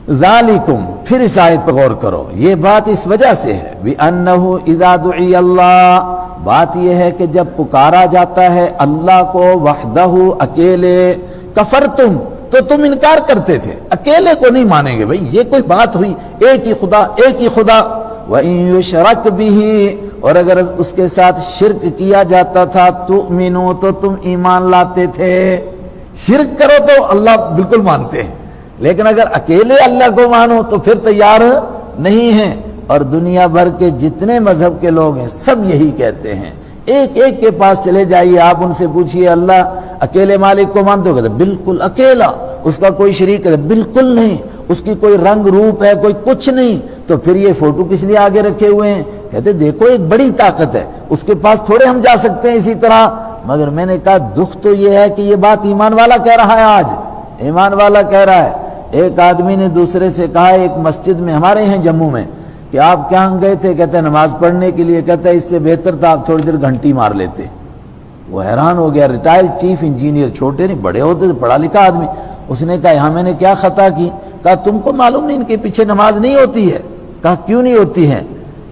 ذالکم، پھر اس آیت پر غور کرو، یہ بات اس وجہ سے ہے بِأَنَّهُ إِذَا دُعِيَ اللَّهُ، بات یہ ہے کہ جب پکارا جاتا ہے اللہ کو وحدہ اکیلے، کفرتم، تو تم انکار کرتے تھے، اکیلے کو نہیں مانیں گے بھئی، یہ کوئی بات ہوئی، ایک ہی خدا، ایک ہی خدا، وَإِن يُشْرَكْ بِهِ، اور اگر اس کے ساتھ شرک کیا جاتا تھا تؤمنوا، تو تم ایمان لاتے تھے، شرک کرو تو اللہ بالکل مانتے ہیں، لیکن اگر اکیلے اللہ کو مانو تو پھر تیار نہیں ہیں۔ اور دنیا بھر کے جتنے مذہب کے لوگ ہیں سب یہی کہتے ہیں، ایک ایک کے پاس چلے جائیے، آپ ان سے پوچھئے اللہ اکیلے مالک کو مانتے ہو، کہتے ہیں بالکل اکیلا، اس کا کوئی شریک ہے بالکل نہیں، اس کی کوئی رنگ روپ ہے کوئی کچھ نہیں، تو پھر یہ فوٹو کس لیے آگے رکھے ہوئے ہیں؟ کہتے دیکھو ایک بڑی طاقت ہے، اس کے پاس تھوڑے ہم جا سکتے ہیں اسی طرح۔ مگر میں نے کہا دکھ تو یہ ہے کہ یہ بات ایمان والا کہہ رہا ہے، آج ایمان والا کہہ رہا ہے۔ ایک آدمی نے دوسرے سے کہا ایک مسجد میں، ہمارے ہیں جموں میں، کہ آپ کہاں گئے تھے؟ کہتے ہیں نماز پڑھنے کے لیے۔ کہتا ہے اس سے بہتر تھا آپ تھوڑی دیر گھنٹی مار لیتے۔ وہ حیران ہو گیا، ریٹائرڈ چیف انجینئر، چھوٹے نہیں بڑے ہوتے تھے، پڑھا لکھا آدمی۔ اس نے کہا یہاں میں نے کیا خطا کی؟ کہا تم کو معلوم نہیں ان کے پیچھے نماز نہیں ہوتی ہے؟ کہا کیوں نہیں ہوتی ہے؟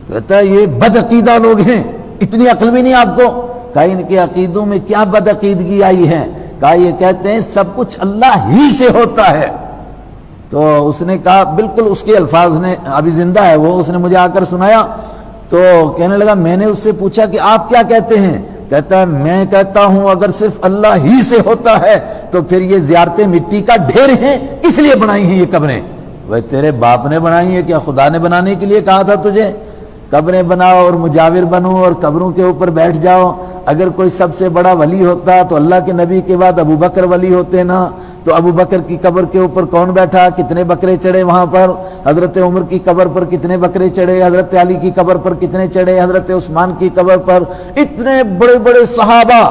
کہتا ہے یہ بد عقیدہ لوگ ہیں، اتنی عقل بھی نہیں آپ کو؟ کہا ان کے عقیدوں میں کیا بد عقیدگی آئی ہے؟ کہا یہ کہتے ہیں سب کچھ اللہ ہی سے ہوتا ہے۔ تو اس نے کہا بالکل اس کے الفاظ نے، ابھی زندہ ہے وہ، اس نے مجھے آ کر سنایا، تو کہنے لگا میں نے اس سے پوچھا کہ آپ کیا کہتے ہیں؟ کہتا ہے میں کہتا ہوں اگر صرف اللہ ہی سے ہوتا ہے تو پھر یہ زیارتیں مٹی کا ڈھیر ہیں، اس لیے بنائی ہیں یہ قبریں۔ وہ تیرے باپ نے بنائی ہیں کیا؟ خدا نے بنانے کے لیے کہا تھا تجھے؟ قبریں بناؤ اور مجاور بنو اور قبروں کے اوپر بیٹھ جاؤ۔ اگر کوئی سب سے بڑا ولی ہوتا تو اللہ کے نبی کے بعد ابو بکر ولی ہوتے نا، تو ابو بکر کی قبر کے اوپر کون بیٹھا؟ کتنے بکرے چڑھے وہاں پر؟ حضرت عمر کی قبر پر کتنے بکرے چڑھے؟ حضرت علی کی قبر پر کتنے چڑھے؟ حضرت عثمان کی قبر پر اتنے بڑے بڑے صحابہ۔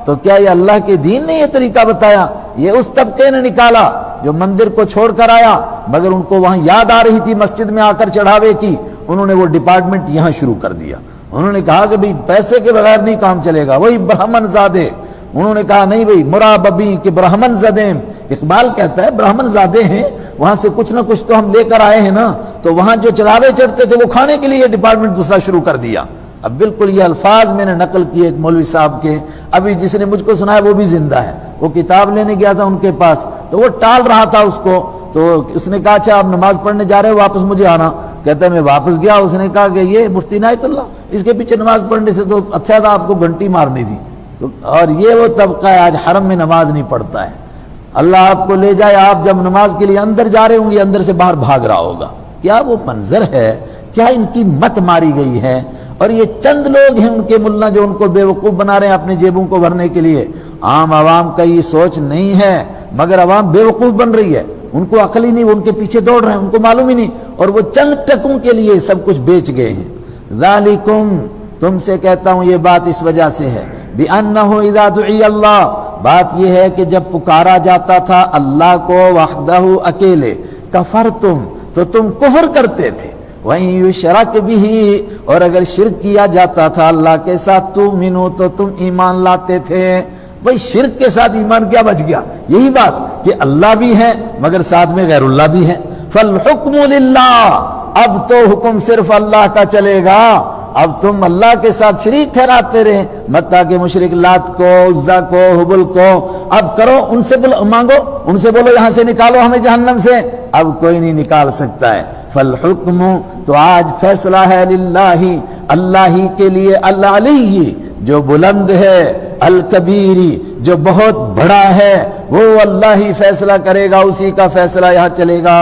تو کیا یہ اللہ کے دین نے یہ طریقہ بتایا؟ یہ اس طبقے نے نکالا جو مندر کو چھوڑ کر آیا، مگر ان کو وہاں یاد آ رہی تھی مسجد میں آ کر چڑھاوے کی، انہوں نے وہ ڈپارٹمنٹ یہاں شروع کر دیا۔ انہوں نے کہا کہ بھئی پیسے کے بغیر نہیں کام چلے گا، وہی برہمن زادے۔ انہوں نے کہا نہیں بھئی مراببی کہ برہمن زدیم، اقبال کہتا ہے برہمن زادے ہیں، وہاں سے کچھ نہ کچھ تو ہم لے کر آئے ہیں نا، تو وہاں جو چڑھاوے چڑھتے تھے وہ کھانے کے لیے یہ ڈپارٹمنٹ دوسرا شروع کر دیا۔ اب بالکل یہ الفاظ میں نے نقل کیے ایک مولوی صاحب کے، ابھی جس نے مجھ کو سنایا وہ بھی زندہ ہے، وہ کتاب لینے گیا تھا ان کے پاس، تو وہ ٹال رہا تھا اس کو، تو اس نے کہا اچھا آپ نماز پڑھنے جا رہے ہو واپس مجھے آنا۔ کہتا ہے میں واپس گیا، اس نے کہا کہ یہ مفتی عنایت اللہ، اس کے پیچھے نماز پڑھنے سے تو اچھا تھا آپ کو گھنٹی مارنی تھی۔ تو اور یہ وہ طبقہ ہے آج حرم میں نماز نہیں پڑھتا ہے۔ اللہ آپ کو لے جائے، آپ جب نماز کے لیے اندر جا رہے ہوں گے اندر سے باہر بھاگ رہا ہوگا۔ کیا وہ منظر ہے؟ کیا ان کی مت ماری گئی ہے؟ اور یہ چند لوگ ہیں ان کے ملا جو ان کو بے وقوف بنا رہے ہیں اپنے جیبوں کو بھرنے کے لیے۔ عام عوام کا یہ سوچ نہیں ہے، مگر عوام بے وقوف بن رہی ہے، ان کو عقل ہی نہیں، وہ ان کے پیچھے دوڑ رہے ہیں، ان کو معلوم ہی نہیں، اور وہ چند ٹکوں کے لیے سب کچھ بیچ گئے ہیں۔ ذالکم، تم سے کہتا ہوں یہ بات اس وجہ سے ہے، بِأَنَّهُ إِذَا دُعِيَ اللَّهُ، بات یہ ہے کہ جب پکارا جاتا تھا اللہ کو وحدہ اکیلے، کفرتم، تو تم کفر کرتے تھے، وَإِن يُشْرَكْ بِهِ، اور اگر شرک کیا جاتا تھا اللہ کے ساتھ تؤمنوا، تو تم ایمان لاتے تھے۔ بھئی شرک کے ساتھ ایمان کیا بچ گیا؟ یہی بات کہ اللہ بھی ہے مگر ساتھ میں غیر اللہ بھی ہے۔ فَالْحُكْمُ لِلَّهِ، اب تو حکم صرف اللہ کا چلے گا، اب تم اللہ کے ساتھ شریک ٹھہراتے رہے، متا کہ مشرک لات کو، عزا کو، حبل کو، اب کرو ان سے مانگو، ان سے بولو یہاں سے نکالو ہمیں جہنم سے، اب کوئی نہیں نکال سکتا ہے۔ فالحکم، تو آج فیصلہ ہے للہ، اللہ ہی کے لیے، العلی جو بلند ہے، الکبیری جو بہت بڑا ہے، وہ اللہ ہی فیصلہ کرے گا، اسی کا فیصلہ یہاں چلے گا۔